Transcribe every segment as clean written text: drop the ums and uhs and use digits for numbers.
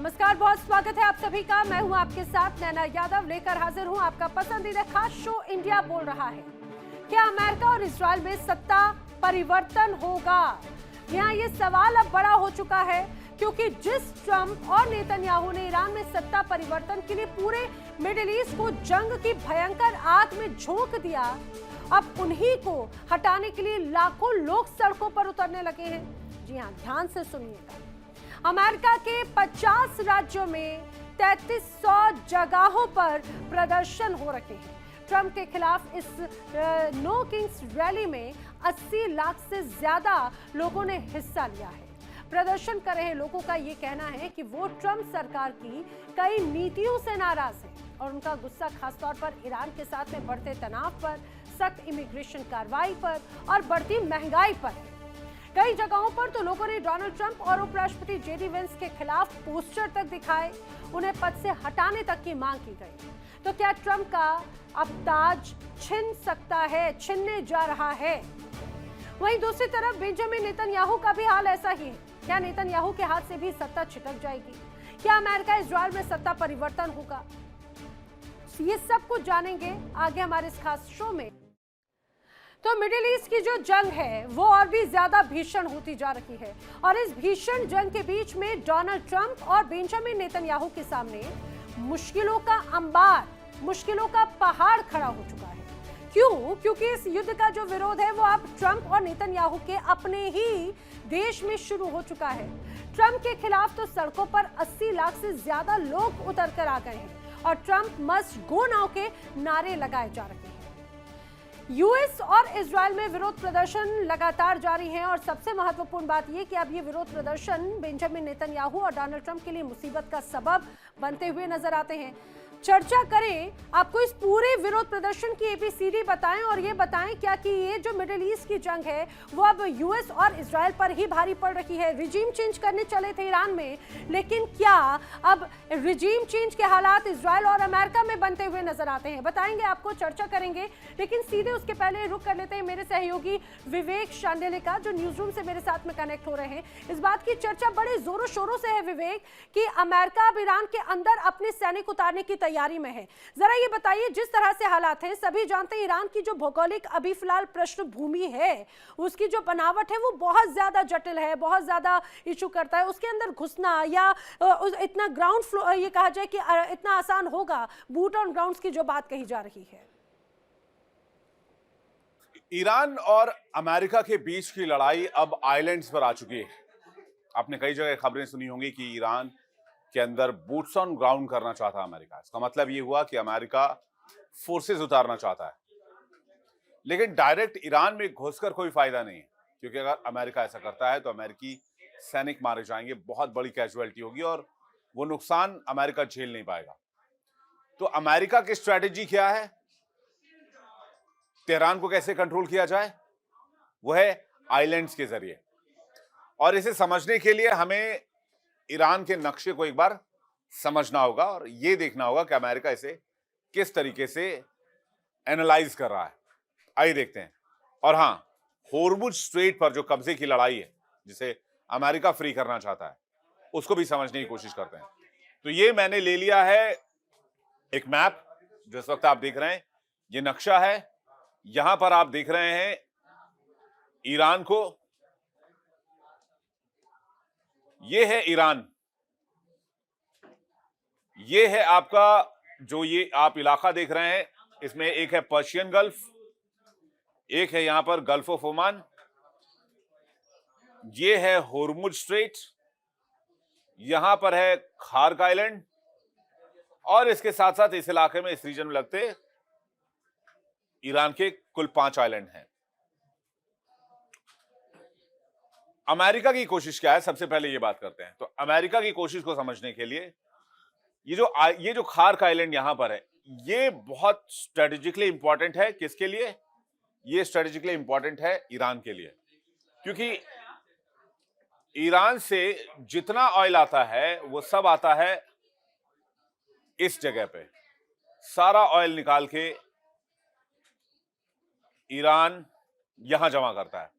नमस्कार, बहुत स्वागत है आप सभी का। मैं हूं आपके साथ नैना यादव, लेकर हाजिर हूं आपका पसंदीदा खास शो इंडिया बोल रहा है। क्या अमेरिका और इजरायल में सत्ता परिवर्तन होगा? यहाँ ये सवाल अब बड़ा हो चुका है क्योंकि जिस ट्रंप और नेतन्याहू ने ईरान में सत्ता परिवर्तन के लिए पूरे मिडिल ईस्ट को जंग की भयंकर आग में झोंक दिया, अब उन्हीं को हटाने के लिए लाखों लोग सड़कों पर उतरने लगे हैं। जी हाँ, ध्यान से सुनिएगा। अमेरिका के 50 राज्यों में 3300 जगहों पर प्रदर्शन हो रहे हैं। ट्रंप के खिलाफ इस नो किंग्स रैली में 80 लाख से ज्यादा लोगों ने हिस्सा लिया है। प्रदर्शन कर रहे लोगों का ये कहना है कि वो ट्रंप सरकार की कई नीतियों से नाराज हैं और उनका गुस्सा खासतौर पर ईरान के साथ में बढ़ते तनाव पर, सख्त इमिग्रेशन कार्रवाई पर और बढ़ती महंगाई पर है। कई जगहों पर तो लोगों ने डोनाल्ड ट्रंप और उपराष्ट्रपति जेडी वेंस के खिलाफ पोस्टर तक दिखाए, उन्हें पद से हटाने तक की मांग की गई। तो क्या ट्रंप का अब ताज छिनने जा रहा है? वहीं दूसरी तरफ बेंजामिन नेतन्याहू का भी हाल ऐसा ही है। क्या नेतन्याहू के हाथ से भी सत्ता छिटक जाएगी? क्या अमेरिका इजरायल में सत्ता परिवर्तन होगा? ये सब कुछ जानेंगे आगे हमारे इस खास शो में। तो मिडिल ईस्ट की जो जंग है वो और भी ज्यादा भीषण होती जा रही है और इस भीषण जंग के बीच में डोनाल्ड ट्रंप और बेंजामिन नेतन्याहू के सामने मुश्किलों का अंबार, मुश्किलों का पहाड़ खड़ा हो चुका है। क्यों? क्योंकि इस युद्ध का जो विरोध है वो अब ट्रंप और नेतन्याहू के अपने ही देश में शुरू हो चुका है। ट्रंप के खिलाफ तो सड़कों पर 80 लाख से ज्यादा लोग उतर कर आ गए हैं और ट्रंप मस्ट गो नाउ के नारे लगाए जा रहे हैं। यूएस और इजरायल में विरोध प्रदर्शन लगातार जारी है और सबसे महत्वपूर्ण बात यह कि अब ये विरोध प्रदर्शन बेंजामिन नेतन्याहू और डोनाल्ड ट्रंप के लिए मुसीबत का सबब बनते हुए नजर आते हैं। चर्चा करें, आपको इस पूरे विरोध प्रदर्शन की एबीसीडी बताएं और ये बताएं क्या कि ये जो मिडिल ईस्ट की जंग है वो अब यूएस और इजरायल पर ही भारी पड़ रही है। रिजीम चेंज करने चले थे ईरान में, लेकिन क्या अब रिजीम चेंज के हालात इजरायल और अमेरिका में बनते हुए नजर आते हैं? बताएंगे आपको, चर्चा करेंगे, लेकिन सीधे उसके पहले रुक कर लेते हैं मेरे सहयोगी विवेक शांडिल्य का, जो न्यूज रूम से मेरे साथ में कनेक्ट हो रहे हैं। इस बात की चर्चा बड़े जोरों शोरों से है विवेक कि अमेरिका अब ईरान के अंदर अपने सैनिक उतारने की तैयारी में है। जरा ये बताइए, जिस तरह से हालात हैं, सभी जानते हैं ईरान की जो भौगोलिक अभी फिलहाल पृष्ठभूमि है उसकी जो बनावट है वो बहुत ज्यादा जटिल है, बहुत ज्यादा इशू करता है। उसके अंदर घुसना या इतना ग्राउंड फ्लोर, ये कहा जाए कि इतना आसान होगा, बूट ऑन ग्राउंड्स की जो बात कही जा रही है। ईरान और अमेरिका के बीच की लड़ाई अब आइलैंड्स पर आ चुकी है। आपने कई जगह खबरें सुनी होंगी कि ईरान के अंदर बूट्स ऑन ग्राउंड करना चाहता अमेरिका। इसका मतलब ये हुआ कि अमेरिका फोर्सेस उतारना चाहता है, लेकिन डायरेक्ट ईरान में घुसकर कोई फायदा नहीं है, क्योंकि अगर अमेरिका ऐसा करता है तो अमेरिकी सैनिक मारे जाएंगे, बहुत बड़ी कैजुअलिटी होगी और वो नुकसान अमेरिका झेल नहीं पाएगा। तो अमेरिका की स्ट्रेटेजी क्या है? तेहरान को कैसे कंट्रोल किया जाए, वो है आइलैंड्स के जरिए। और इसे समझने के लिए हमें ईरान के नक्शे को एक बार समझना होगा और यह देखना होगा कि अमेरिका इसे किस तरीके से एनालाइज कर रहा है। आइए देखते हैं। और हां, होर्मुज स्ट्रेट पर जो कब्जे की लड़ाई है, जिसे अमेरिका फ्री करना चाहता है, उसको भी समझने की कोशिश करते हैं। तो ये मैंने ले लिया है एक मैप, जो इस वक्त आप देख रहे हैं, ये नक्शा है। यहां पर आप देख रहे हैं ईरान को, ये है ईरान, ये है आपका जो ये आप इलाका देख रहे हैं, इसमें एक है पर्शियन गल्फ, एक है यहां पर गल्फ ऑफ ओमान, ये है होर्मुज स्ट्रेट, यहां पर है खार्क आइलैंड, और इसके साथ साथ इस इलाके में, इस रीजन में लगते ईरान के कुल 5 आइलैंड हैं। अमेरिका की कोशिश क्या है, सबसे पहले ये बात करते हैं। तो अमेरिका की कोशिश को समझने के लिए ये जो खार्क आइलैंड यहां पर है, ये बहुत स्ट्रेटेजिकली इंपॉर्टेंट है। किसके लिए? ये स्ट्रेटेजिकली इंपॉर्टेंट है ईरान के लिए, क्योंकि ईरान से जितना ऑयल आता है वो सब आता है इस जगह पे। सारा ऑयल निकाल के ईरान यहां जमा करता है,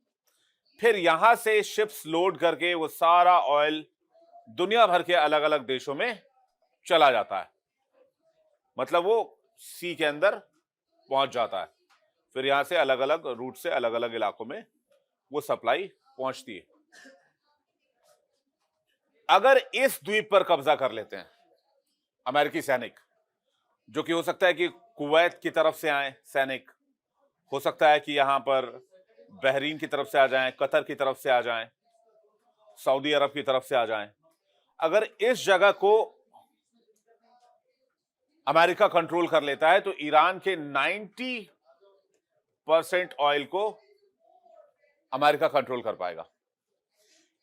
फिर यहां से शिप्स लोड करके वो सारा ऑयल दुनिया भर के अलग अलग देशों में चला जाता है। मतलब वो सी के अंदर पहुंच जाता है, फिर यहां से अलग अलग रूट से अलग अलग इलाकों में वो सप्लाई पहुंचती है। अगर इस द्वीप पर कब्जा कर लेते हैं अमेरिकी सैनिक, जो कि हो सकता है कि कुवैत की तरफ से आए सैनिक, हो सकता है कि यहां पर बहरीन की तरफ से आ जाएं, कतर की तरफ से आ जाएं, सऊदी अरब की तरफ से आ जाएं, अगर इस जगह को अमेरिका कंट्रोल कर लेता है तो ईरान के 90% ऑयल को अमेरिका कंट्रोल कर पाएगा,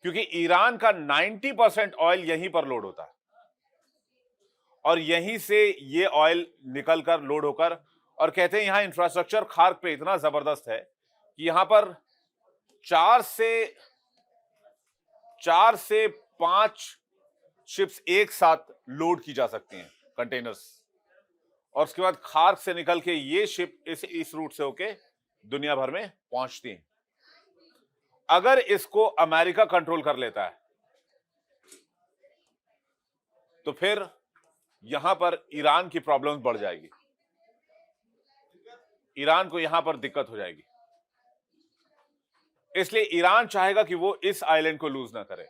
क्योंकि ईरान का 90% ऑयल यहीं पर लोड होता है और यहीं से ये ऑयल निकलकर लोड होकर, और कहते हैं यहां इंफ्रास्ट्रक्चर खार्क पे इतना जबरदस्त है कि यहां पर 4 से 5 शिप्स एक साथ लोड की जा सकती हैं, कंटेनर्स, और उसके बाद खार्क से निकल के ये शिप इस रूट से होके दुनिया भर में पहुंचती हैं। अगर इसको अमेरिका कंट्रोल कर लेता है तो फिर यहां पर ईरान की प्रॉब्लम्स बढ़ जाएगी, ईरान को यहां पर दिक्कत हो जाएगी। इसलिए ईरान चाहेगा कि वो इस आइलैंड को लूज ना करे।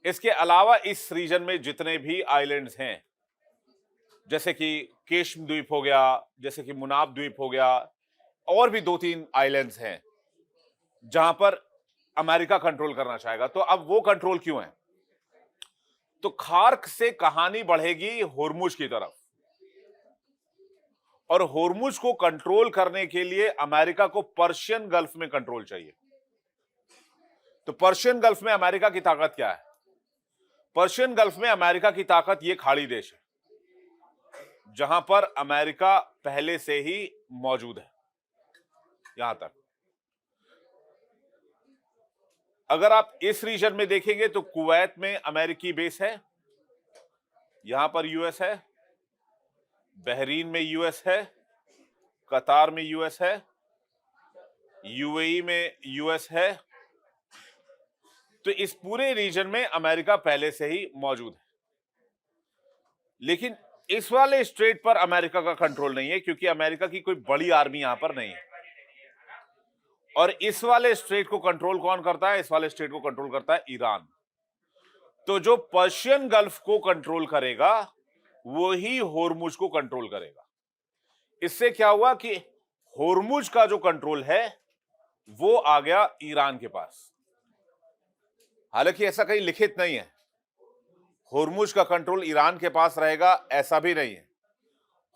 इसके अलावा इस रीजन में जितने भी आइलैंड्स हैं, जैसे कि केशम द्वीप हो गया, जैसे कि मुनाब द्वीप हो गया, और भी 2-3 आइलैंड्स हैं जहां पर अमेरिका कंट्रोल करना चाहेगा। तो अब वो कंट्रोल क्यों है? तो खार्क से कहानी बढ़ेगी होर्मुज की तरफ, और होर्मुज को कंट्रोल करने के लिए अमेरिका को पर्शियन गल्फ में कंट्रोल चाहिए। तो पर्शियन गल्फ में अमेरिका की ताकत क्या है? पर्शियन गल्फ में अमेरिका की ताकत ये खाड़ी देश है, जहां पर अमेरिका पहले से ही मौजूद है। यहां तक अगर आप इस रीजन में देखेंगे तो कुवैत में अमेरिकी बेस है, यहां पर यूएस है, बहरीन में यूएस है, कतार में यूएस है, यूएई में यूएस है। तो इस पूरे रीजन में अमेरिका पहले से ही मौजूद है। लेकिन इस वाले स्ट्रेट पर अमेरिका का कंट्रोल नहीं है, क्योंकि अमेरिका की कोई बड़ी आर्मी यहां पर नहीं है। और इस वाले स्ट्रेट को कंट्रोल कौन करता है? इस वाले स्ट्रेट को कंट्रोल करता है ईरान। तो जो पर्शियन गल्फ को कंट्रोल करेगा वो ही होर्मुज को कंट्रोल करेगा। इससे क्या हुआ कि होर्मुज का जो कंट्रोल है वो आ गया ईरान के पास। हालांकि ऐसा कहीं लिखित नहीं है होर्मुज का कंट्रोल ईरान के पास रहेगा, ऐसा भी नहीं है।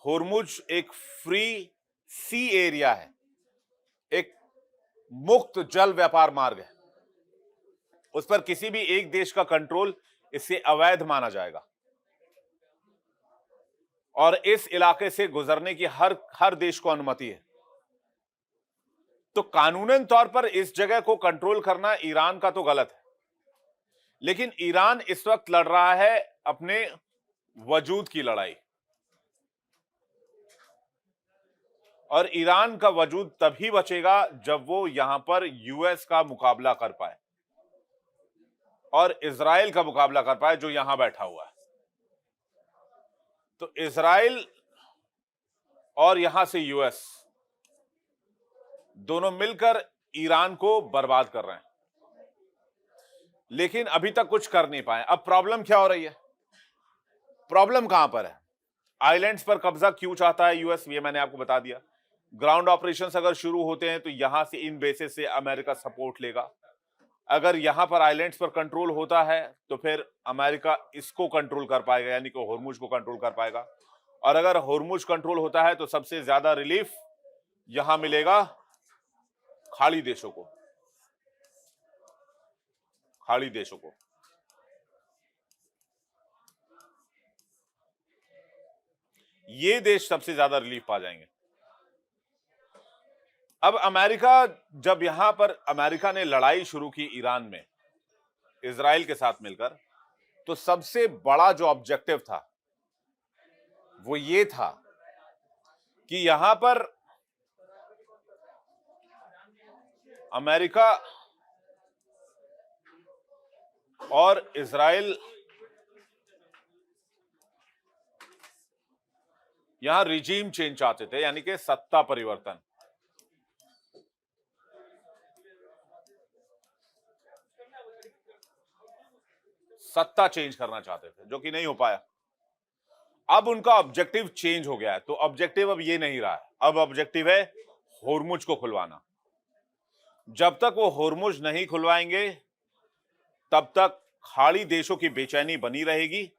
होर्मुज एक फ्री सी एरिया है, एक मुक्त जल व्यापार मार्ग है, उस पर किसी भी एक देश का कंट्रोल इससे अवैध माना जाएगा, और इस इलाके से गुजरने की हर देश को अनुमति है। तो कानूनन तौर पर इस जगह को कंट्रोल करना ईरान का तो गलत है, लेकिन ईरान इस वक्त लड़ रहा है अपने वजूद की लड़ाई, और ईरान का वजूद तभी बचेगा जब वो यहां पर यूएस का मुकाबला कर पाए और इजराइल का मुकाबला कर पाए, जो यहां बैठा हुआ है। तो इजराइल और यहां से यूएस दोनों मिलकर ईरान को बर्बाद कर रहे हैं, लेकिन अभी तक कुछ कर नहीं पाए। अब प्रॉब्लम क्या हो रही है? प्रॉब्लम कहां पर है? आइलैंड्स पर कब्जा क्यों चाहता है यूएस? ये मैंने आपको बता दिया। ग्राउंड ऑपरेशंस अगर शुरू होते हैं तो यहां से इन बेसिस से अमेरिका सपोर्ट लेगा। अगर यहां पर आइलैंड्स पर कंट्रोल होता है तो फिर अमेरिका इसको कंट्रोल कर पाएगा, यानी कि होर्मुज को कंट्रोल कर पाएगा। और अगर होर्मुज कंट्रोल होता है तो सबसे ज्यादा रिलीफ यहां मिलेगा खाड़ी देशों को, खाड़ी देशों को। ये देश सबसे ज्यादा रिलीफ पा जाएंगे। अब अमेरिका, जब यहां पर अमेरिका ने लड़ाई शुरू की ईरान में इजराइल के साथ मिलकर, तो सबसे बड़ा जो ऑब्जेक्टिव था वो ये था कि यहां पर अमेरिका और इजराइल यहां रिजीम चेंज चाहते थे, यानी कि सत्ता परिवर्तन। सत्ता चेंज करना चाहते थे, जो कि नहीं हो पाया। अब उनका ऑब्जेक्टिव चेंज हो गया है, तो ऑब्जेक्टिव अब ये नहीं रहा है, अब ऑब्जेक्टिव है होर्मुज को खुलवाना। जब तक वो होर्मुज नहीं खुलवाएंगे तब तक खाड़ी देशों की बेचैनी बनी रहेगी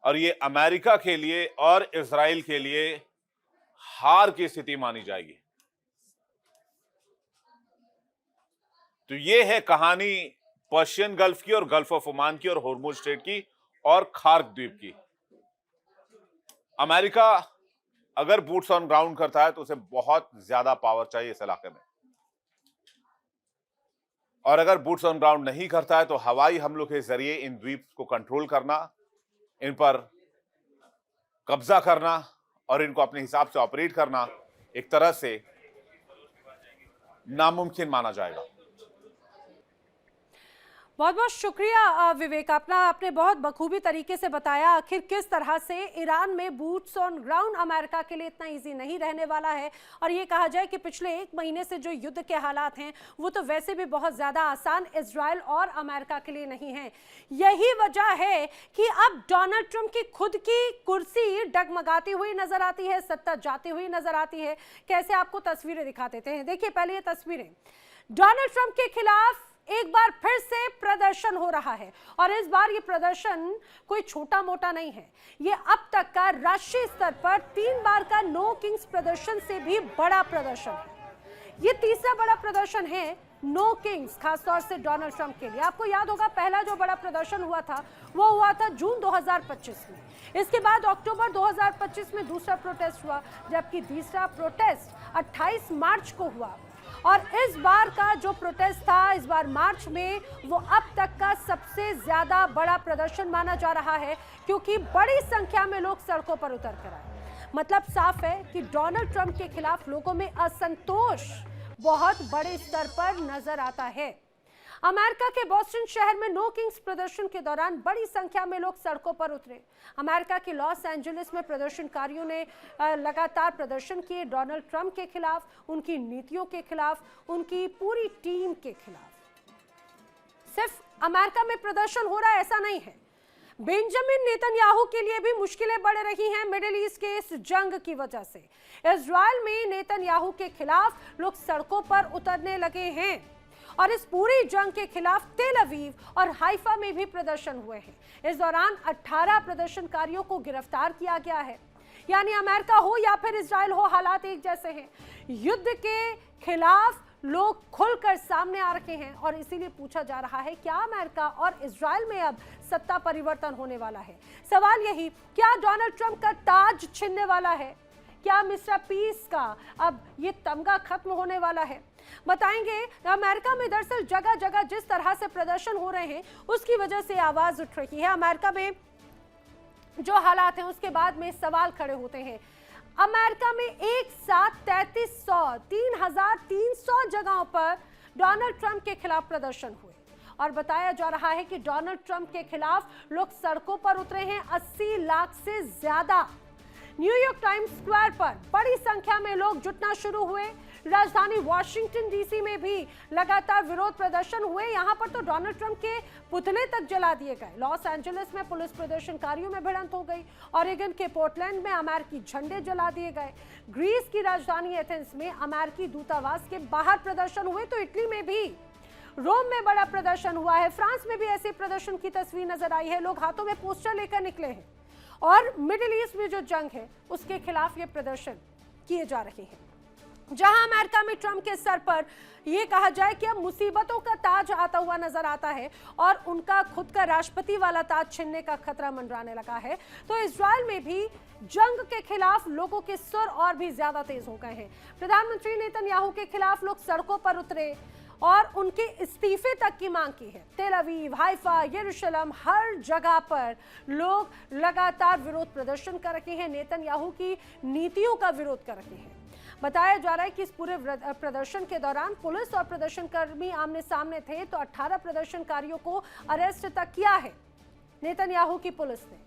और ये अमेरिका के लिए और इजराइल के लिए हार की स्थिति मानी जाएगी। तो ये है कहानी पर्शियन गल्फ की और गल्फ ऑफ ओमान की और होर्मुज स्ट्रेट की और खार्क द्वीप की। अमेरिका अगर बूट्स ऑन ग्राउंड करता है तो उसे बहुत ज्यादा पावर चाहिए इस इलाके में, और अगर बूट्स ऑन ग्राउंड नहीं करता है तो हवाई हमलों के जरिए इन द्वीप को कंट्रोल करना, इन पर कब्जा करना और इनको अपने हिसाब से ऑपरेट करना एक तरह से नामुमकिन माना जाएगा। बहुत बहुत शुक्रिया विवेक, आपने बहुत बखूबी तरीके से बताया आखिर किस तरह से ईरान में बूट्स ऑन ग्राउंड अमेरिका के लिए इतना इजी नहीं रहने वाला है। और ये कहा जाए कि पिछले 1 महीने से जो युद्ध के हालात हैं वो तो वैसे भी बहुत ज़्यादा आसान इजराइल और अमेरिका के लिए नहीं है। यही वजह है कि अब डोनाल्ड ट्रंप की खुद की कुर्सी डगमगाती हुई नजर आती है, सत्ता जाती हुई नजर आती है। कैसे आपको तस्वीरें दिखा देते हैं, देखिए पहले ये तस्वीरें। डोनाल्ड ट्रंप के खिलाफ एक बार फिर से प्रदर्शन हो रहा है और इस बार ये प्रदर्शन कोई छोटा मोटा नहीं है, ये अब तक का राष्ट्रीय स्तर पर 3 बार का नो किंग्स प्रदर्शन से भी बड़ा प्रदर्शन है। ये तीसरा बड़ा प्रदर्शन है नो किंग्स, खासतौर से डोनाल्ड ट्रंप के लिए। आपको याद होगा पहला जो बड़ा प्रदर्शन हुआ था वो हुआ था जून 2025 में। इसके बाद अक्टूबर 2025 में दूसरा प्रोटेस्ट हुआ, जबकि तीसरा प्रोटेस्ट 28 मार्च को हुआ। और इस बार का जो प्रोटेस्ट था इस बार मार्च में, वो अब तक का सबसे ज्यादा बड़ा प्रदर्शन माना जा रहा है, क्योंकि बड़ी संख्या में लोग सड़कों पर उतर कर आए। मतलब साफ है कि डोनाल्ड ट्रंप के खिलाफ लोगों में असंतोष बहुत बड़े स्तर पर नजर आता है। अमेरिका के बॉस्टन शहर में नो किंग्स प्रदर्शन के दौरान बड़ी संख्या में लोग सड़कों पर उतरे। अमेरिका के लॉस एंजलिस में प्रदर्शनकारियों ने लगातार प्रदर्शन किए डोनाल्ड ट्रंप के खिलाफ, उनकी नीतियों के खिलाफ, उनकी पूरी टीम के खिलाफ। सिर्फ अमेरिका में प्रदर्शन हो रहा है ऐसा नहीं है, बेंजामिन नेतन्याहू के लिए भी मुश्किलें बढ़ रही हैं मिडिल ईस्ट के इस जंग की वजह से। इजराइल में नेतन्याहू के खिलाफ लोग सड़कों पर उतरने लगे हैं और इस पूरी जंग के खिलाफ तेल अवीव और हाइफा में भी प्रदर्शन हुए हैं। इस दौरान 18 प्रदर्शनकारियों को गिरफ्तार किया गया है। यानी अमेरिका हो या फिर इजराइल हो, हालात एक जैसे हैं। युद्ध के खिलाफ लोग खुलकर सामने आ रखे हैं और इसीलिए पूछा जा रहा है क्या अमेरिका और इजराइल में अब सत्ता परिवर्तन होने वाला है। सवाल यही, क्या डोनाल्ड ट्रंप का ताज छिनने वाला है? क्या मिस्टर पीस का अब ये तमगा खत्म होने वाला है? बताएंगे। अमेरिका में दरअसल जगह जगह जिस तरह से प्रदर्शन हो रहे हैं उसकी वजह से आवाज उठ रही है। अमेरिका में जो हालात हैं उसके बाद में सवाल खड़े होते हैं। अमेरिका में एक साथ 3,300 जगहों पर डोनाल्ड ट्रंप के खिलाफ प्रदर्शन हुए और बताया जा रहा है कि डोनाल्ड ट्रंप के खिलाफ लोग सड़कों पर उतरे हैं 80 लाख से ज्यादा। न्यूयॉर्क टाइम्स स्क्वायर पर बड़ी संख्या में लोग जुटना शुरू हुए। राजधानी वॉशिंगटन डीसी में भी लगातार विरोध प्रदर्शन हुए। यहां पर तो डोनाल्ड ट्रंप के पुतले तक जला दिए गए। लॉस एंजलिस में पुलिस प्रदर्शनकारियों में भिड़ंत हो गई। ऑरेगन के पोर्टलैंड में अमेरिकी झंडे जला दिए गए। ग्रीस की राजधानी एथेंस में अमेरिकी दूतावास के बाहर प्रदर्शन हुए। तो इटली में भी, रोम में बड़ा प्रदर्शन हुआ है। फ्रांस में भी ऐसे प्रदर्शन की तस्वीर नजर आई है। लोग हाथों में पोस्टर लेकर निकले हैं और मिडिल ईस्ट में जो जंग है उसके खिलाफ ये प्रदर्शन किए जा रहे हैं। जहां अमेरिका में ट्रंप के सर पर यह कहा जाए कि अब मुसीबतों का ताज आता हुआ नजर आता है और उनका खुद का राष्ट्रपति वाला ताज छीनने का खतरा मंडराने लगा है, तो इजराइल में भी जंग के खिलाफ लोगों के सुर और भी ज्यादा तेज हो गए हैं। प्रधानमंत्री नेतन्याहू के खिलाफ लोग सड़कों पर उतरे और उनके इस्तीफे तक की मांग की है। तेल अवीव, हाइफा, यरूशलेम, हर जगह पर लोग लगातार विरोध प्रदर्शन कर रहे हैं, नेतन्याहू की नीतियों का विरोध कर रहे हैं। बताया जा रहा है कि इस पूरे प्रदर्शन के दौरान पुलिस और प्रदर्शनकर्मी आमने सामने थे, तो 18 प्रदर्शनकारियों को अरेस्ट तक किया है नेतन्याहू की पुलिस ने।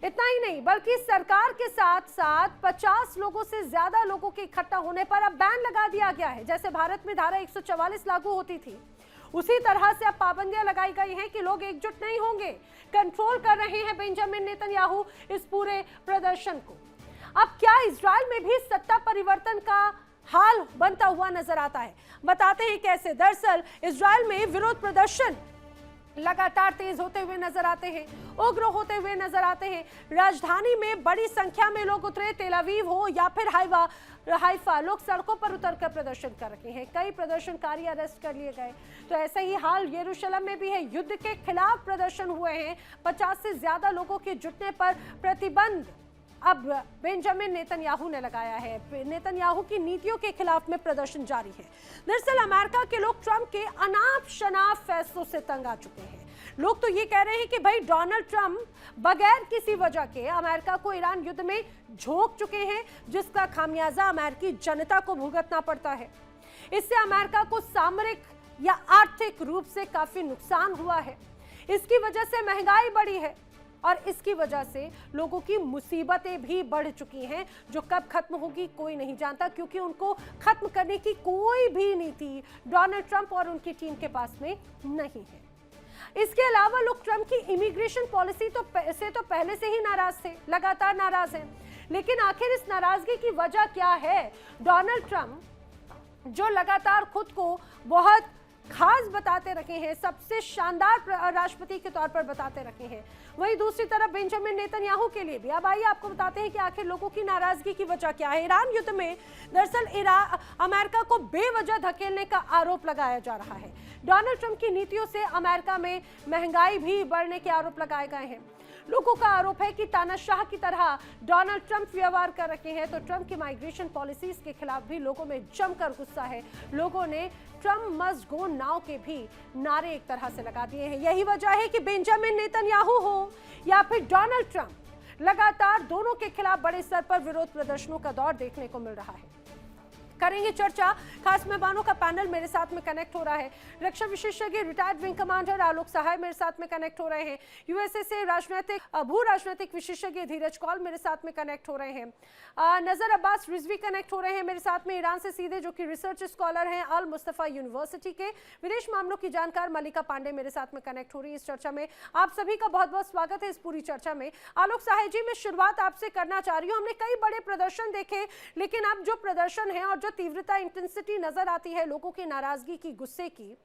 इतना ही नहीं बल्कि सरकार के साथ साथ 50 लोगों से ज्यादा लोगों के इकट्ठा होने पर अब बैन लगा दिया गया है। जैसे भारत में धारा 144 लागू होती थी, उसी तरह से अब पाबंदियां लगाई गई हैं कि लोग एकजुट नहीं होंगे। कंट्रोल कर रहे हैं बेंजामिन नेतन्याहू इस पूरे प्रदर्शन को। अब क्या इजराइल में भी सत्ता परिवर्तन का हाल बनता हुआ नजर आता है? बताते हैं कैसे। दरअसल इजराइल में विरोध प्रदर्शन लगातार तेज होते हुए नजर आते हैं, उग्र होते हुए नजर आते हैं। राजधानी में बड़ी संख्या में लोग उतरे, तेल अवीव हो या फिर हाइफा, लोग सड़कों पर उतरकर प्रदर्शन कर रहे हैं। कई प्रदर्शनकारी अरेस्ट कर लिए गए। तो ऐसा ही हाल यरूशलेम में भी है। युद्ध के खिलाफ प्रदर्शन हुए हैं। 50 से ज्यादा लोगों के जुटने पर प्रतिबंध अब बेंजामिन नेतन्याहू ने लगाया है। नेतन्याहू की नीतियों के खिलाफ में प्रदर्शन जारी है। दरअसल अमेरिका के लोग ट्रंप के अनाप शनाप फैसलों से तंग आ चुके हैं। लोग तो ये कह रहे हैं कि भाई डोनाल्ड ट्रंप बगैर किसी वजह के अमेरिका को ईरान युद्ध में झोंक चुके हैं, जिसका खामियाजा अमेरिकी जनता को भुगतना पड़ता है। इससे अमेरिका को सामरिक या आर्थिक रूप से काफी नुकसान हुआ है। इसकी वजह से महंगाई बढ़ी है और इसकी वजह से लोगों की मुसीबतें भी बढ़ चुकी हैं, जो कब खत्म होगी कोई नहीं जानता, क्योंकि उनको खत्म करने की कोई भी नीति डोनाल्ड ट्रंप और उनकी टीम के पास में नहीं है। इसके अलावा लोग ट्रंप की इमिग्रेशन पॉलिसी से तो पहले से ही नाराज थे, लगातार नाराज हैं। लेकिन आखिर इस नाराजगी की वजह क्या है? डोनाल्ड ट्रंप जो लगातार खुद को बहुत खास बताते रखे हैं, सबसे शानदार राष्ट्रपति के तौर पर बताते रखे हैं, वहीं दूसरी तरफ बेंजामिन नेतन्याहू के लिए भी। अब आइए आपको बताते हैं कि आखिर लोगों की नाराजगी की वजह क्या है। ईरान युद्ध में दरअसल अमेरिका को बेवजह धकेलने का आरोप लगाया जा रहा है। डोनाल्ड ट्रंप की नीतियों से अमेरिका में महंगाई भी बढ़ने के आरोप लगाए गए हैं। लोगों का आरोप है कि तानाशाह की तरह डोनाल्ड ट्रंप व्यवहार कर रहे हैं। तो ट्रंप की माइग्रेशन पॉलिसीज के खिलाफ भी लोगों में जमकर गुस्सा है। लोगों ने ट्रंप मस्ट गो नाउ के भी नारे एक तरह से लगा दिए हैं। यही वजह है कि बेंजामिन नेतन्याहू हो या फिर डोनाल्ड ट्रंप, लगातार दोनों के खिलाफ बड़े स्तर पर विरोध प्रदर्शनों का दौर देखने को मिल रहा है। करेंगे चर्चा, खास मेहमानों का पैनल मेरे साथ में कनेक्ट हो रहा है। रक्षा विशेषज्ञ रिटायर्ड विंग कमांडर आलोक सहाय मेरे साथ में कनेक्ट हो रहे हैं। यूएसए से भू राजनीतिक विशेषज्ञ धीरज कौल मेरे साथ में कनेक्ट हो रहे हैं। नजर अब्बास रिजवी कनेक्ट हो रहे हैं मेरे साथ में ईरान से सीधे, जो कि रिसर्च स्कॉलर हैं अल मुस्तफा यूनिवर्सिटी के। विदेश मामलों की जानकार मलिका पांडे मेरे साथ में कनेक्ट हो रही है इस चर्चा में। आप सभी का बहुत बहुत स्वागत है इस पूरी चर्चा में। आलोक सहाय जी, मैं शुरुआत आपसे करना चाह रही हूँ। हमने कई बड़े प्रदर्शन देखे, लेकिन अब जो प्रदर्शन है और जो तीव्रता, इंटेंसिटी नजर आती है लोगों की नाराजगी की, गुस्से की,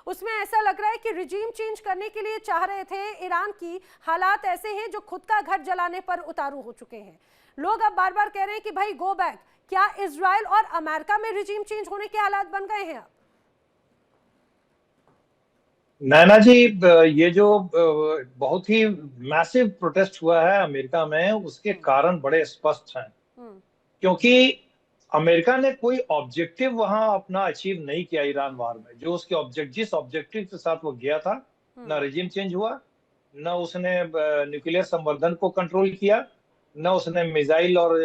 उसमें ऐसा लग रहा है कि रिजीम चेंज करने के लिए चाह रहे थे। ईरान की हालात ऐसे हैं जो खुद का घर जलाने पर उतारू हो चुके हैं। लोग अब बार बार कह रहे हैं कि भाई गो बैक। क्या इजराइल और अमेरिका में रिजीम चेंज होने के हालात बन गए हैं अब? नैना जी, ये जो बहुत ही मैसिव प्रोटेस्ट हुआ है अमेरिका में, उसके कारण बड़े स्पष्ट हैं। क्योंकि अमेरिका ने कोई ऑब्जेक्टिव वहां अपना अचीव नहीं किया ईरान वार में। जो उसके जिस ऑब्जेक्टिव के साथ वो गया था, ना रिजीम चेंज हुआ, ना उसने न्यूक्लियर संवर्धन को कंट्रोल किया, ना उसने मिसाइल और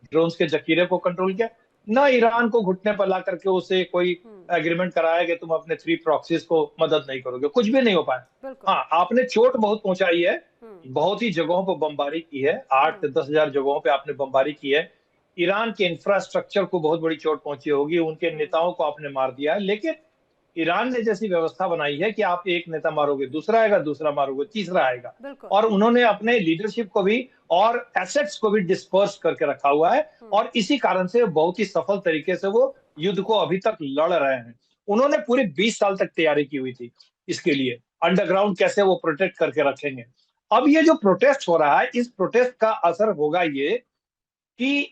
ड्रोन्स के जखीरे को कंट्रोल किया, ना ईरान को घुटने पर ला करके उसे कोई एग्रीमेंट कराया कि तुम अपने 3 प्रॉक्सीज को मदद नहीं करोगे। कुछ भी नहीं हो पाया। हाँ, आपने चोट बहुत पहुंचाई है, बहुत ही जगहों पर बमबारी की है, 8 से 10 हजार जगहों पे आपने बमबारी की है। ईरान के इंफ्रास्ट्रक्चर को बहुत बड़ी चोट पहुंची होगी, उनके नेताओं को आपने मार दिया है। लेकिन ईरान ने जैसी व्यवस्था बनाई है कि आप एक नेता मारोगे, दूसरा आएगा, दूसरा मारोगे, तीसरा आएगा, और उन्होंने अपने लीडरशिप को भी और एसेट्स को भी डिस्पर्स करके रखा हुआ है। और इसी कारण से बहुत ही सफल तरीके से वो युद्ध को अभी तक लड़ रहे हैं। उन्होंने पूरे 20 साल तक तैयारी की हुई थी इसके लिए, अंडरग्राउंड कैसे वो प्रोटेक्ट करके रखेंगे। अब ये जो प्रोटेस्ट हो रहा है, इस प्रोटेस्ट का असर होगा ये कि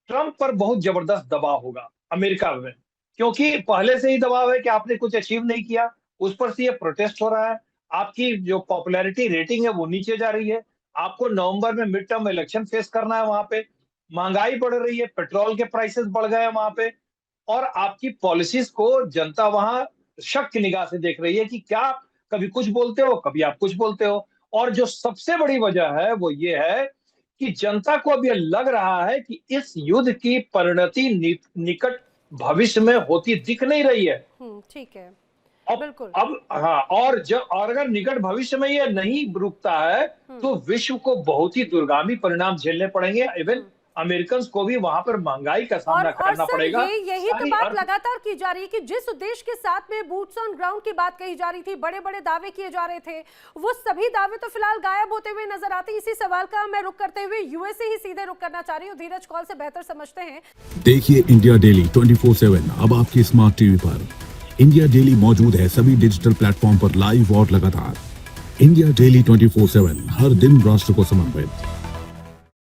ट्रंप पर बहुत जबरदस्त दबाव होगा अमेरिका में, क्योंकि पहले से ही दबाव है कि आपने कुछ अचीव नहीं किया, उस पर से ये प्रोटेस्ट हो रहा है। आपकी जो पॉपुलैरिटी रेटिंग है वो नीचे जा रही है। आपको नवंबर में मिड टर्म इलेक्शन फेस करना है वहां पे। महंगाई बढ़ रही है, पेट्रोल के प्राइसेस बढ़ गए हैं वहां पे, और आपकी पॉलिसीज को जनता वहां शक की निगाह से देख रही है कि क्या कभी कुछ बोलते हो, कभी आप कुछ बोलते हो। और जो सबसे बड़ी वजह है वो ये है कि जनता को अब यह लग रहा है कि इस युद्ध की परिणति निकट भविष्य में होती दिख नहीं रही है। ठीक है, बिल्कुल। अब हाँ, और अगर निकट भविष्य में यह नहीं रुकता है तो विश्व को बहुत ही दुर्गामी परिणाम झेलने पड़ेंगे। इवन अमेरिकन को भी वहां पर महंगाई का सामना करना पड़ेगा। यही तो बात लगातार की जा रही है कि जिस उद्देश्य के साथ में बूट्स ऑन ग्राउंड की बात कही जा रही थी, बड़े बड़े दावे किए जा रहे थे, वो सभी दावे तो फिलहाल गायब होते हुए नजर आते हैं। इसी सवाल का मैं रुख करते हुए यूएसए ही सीधे रुख करना चाह रही हूँ। धीरज कॉल से बेहतर समझते हैं। देखिए इंडिया डेली 24/7 अब आपकी स्मार्ट टीवी पर। इंडिया डेली मौजूद है सभी डिजिटल प्लेटफॉर्म पर लाइव और लगातार। इंडिया डेली 24/7 हर दिन राष्ट्र को समर्पित।